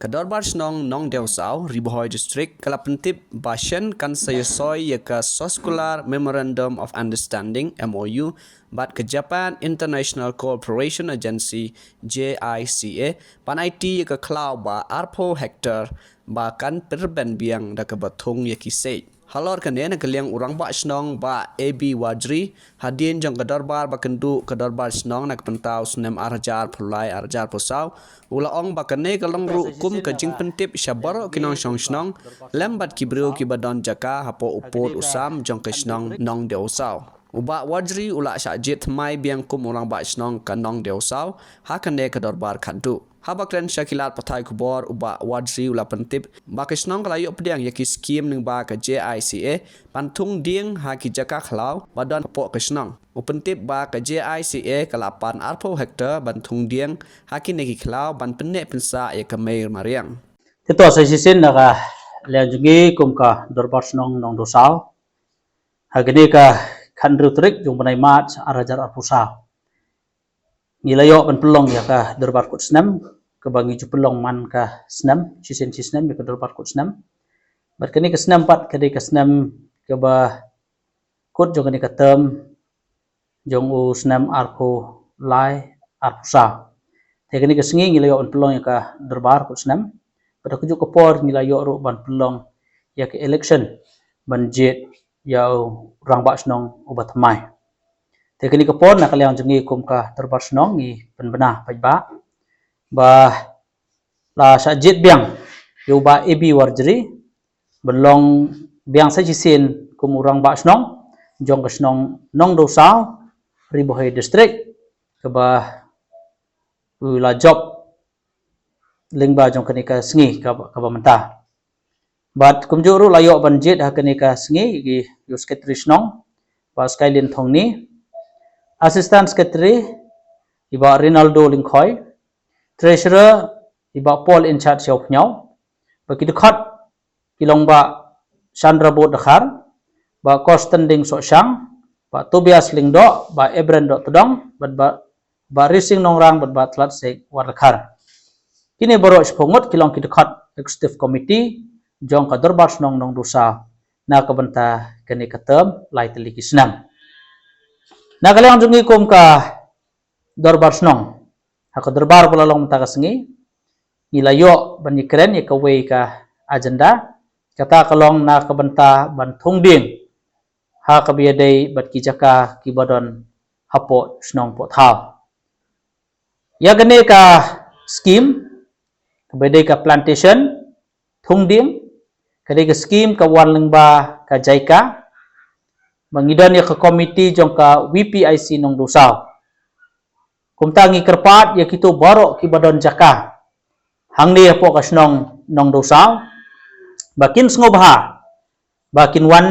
Kedorbar Senong Nong Deusau, Ribohoi District, Kalapentip Bashan kan sayasoi yaka Soskular Memorandum of Understanding MOU bat ke Japan International Cooperation Agency JICA pan IT yaka klau ba arpo hektar ba kan perben biang da ke batung yaki sei. Halor kan na kaliang urang ba Senong ba AB Wajri hadin jong kedorbar ba kendu kedorbar Senong nak pentau sunem arjar pulai arjar posau ula ong ba kane kalong ru kum ka jing pentip syabaro kinong Senong Senong lembat kibru kibadon jaka hapo upot usam jong ke Senong nong deusau uba Wajri ula syajit mai biang kum urang ba Senong ka nong deusau ha kane kedorbar kandu Habakren syakilat patai kubor uba Wajri ula pentip ba ke Senong kalayo pediang yaki skim ning ba ke JICA pantung ding ha ki jaka khlau badon pok ke Senong upentip ba ke JICA kalapan arpo hektar bantung ding ha ki neki khlau ban penek pensa ya ke mail mariang Tito sa sisin naka lianjungi kum ka dorbar Senong nong dosau hagini ka khandru trik jung panai mat arajar arpusau Nilayo ban pelong ya ka dorbar kut senam ke bangi ju pelong man ka senam sisin ya ka dorbar kut senam bat kini ke senam pat kadi ke senam ke ba kut jong kini ke tem jong u senam arko lai arpusa te kini ke sengi nilayo ban pelong ya ka dorbar kut senam pada kuju ke por nilayo ro ban pelong ya ke election ban jet ya rang ba Senong ubat mai te kini ke por nak liang jengi kum ka dorbar Senong ni penbenah pajba ba la sajit biang yu ba AB Wajri belong biang sa jisin kum urang ba Senong jong ke Senong nong dosau Ribohoi District ke ba la job lingba jong kini ka sengi ka ba mentah bat kum juru layo banjit ha kini ka sengi gi yu sekretari Senong ba Skylin thong ni Assistant Secretary iba Rinaldo Lingkhoy, Treasurer iba Paul in charge siaw pnyau, bagi dekat kilong ba Chandra Bot Dakhar, ba Korstending Sosyang, ba Tobias Lingdo, ba Ebren Dot Tedong, ba Rising Nongrang, ba Tlat Sek Wardakhar. Kini baru sepungut kilong ki dekat Executive Committee, jong ka dorbar Senong nong dosa, na kabenta kini ketem lai teliki senam. Nak kalian jungi kum ka dorbar Senong ha ka dorbar pula long ta ka sengi nilayo ban ikren ya ka wei ka agenda kata kalong na ka benta ban thung ding ha ka biadai bat ki jaka ki badon hapo Senong po thau ya gane ka scheme ka biadai ka plantation thung ding kadai ka scheme ka wan lengba ka jaika mangidan ya ke komiti jong ka WPIC nong dosau kumtangi kerpat ya kitu baro ki badon jaka hangni po ka Senong nong dosau bakin sngobaha bakin wan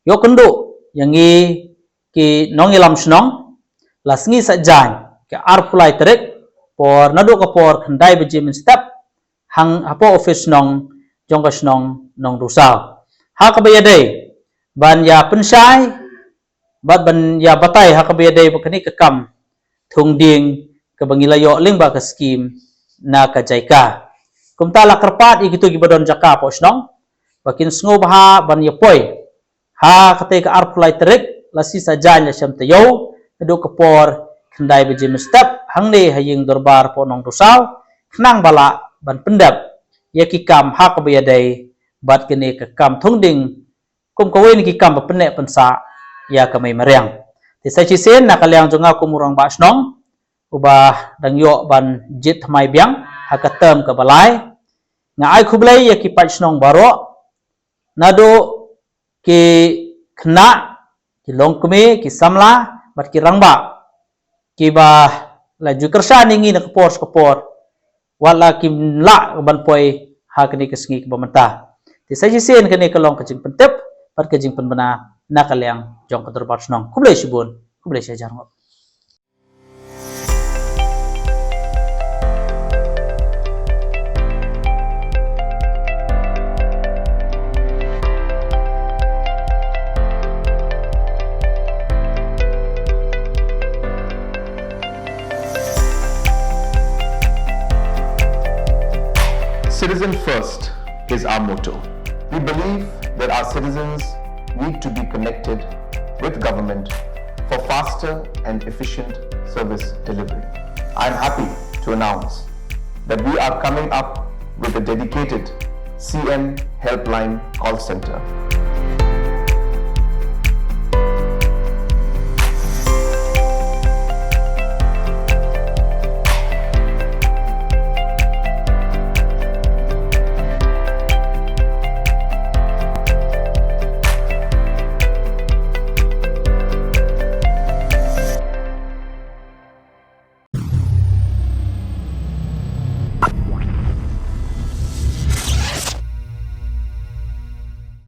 yo kendo yangi ki nong ilam Senong lasngi sajai ke arpulai trek por nadu ka por khandai beji min step hang apo office nong jong ka Senong nong dosau ha ka bayadai ban ya pensai bat ban ya batai ha ka biadai bakani ka kam thung ding ka bangilayo ling ba ka scheme na ka jaika kumta la kerpat igitu gibadon jaka po Senong bakin sngob ha ban ya poi ha kate ka arpulai trek lasi sajan ya syam tayo adu ka por khandai beji mestap hangne haying dorbar po nong dosau khnang bala ban pendap ya ki kam ha ka biadai bat kini ka kam thung ding kum kawin ki kam penek pensa ya kamay mariang ti sa chisen na kaliang jonga kumurang ba Senong ubah dang yo ban jit mai biang hakatem ka balai nga ai khublai ya ki pa Senong baro nado ki khna ki longkme ki samla bat ki rangba ki ba laju kersa ningi na kapor wala ki la ban poi ha kini kesngi ki bamenta ti sa chisen kini kalong kajing pentep pat kajing penbena nakaliang jong ka dorbar Senong kublai sibun kublai syajar ngop Citizen first is our motto. We believe that our citizens need to be connected with government for faster and efficient service delivery. I am happy to announce that we are coming up with a dedicated CM helpline call center.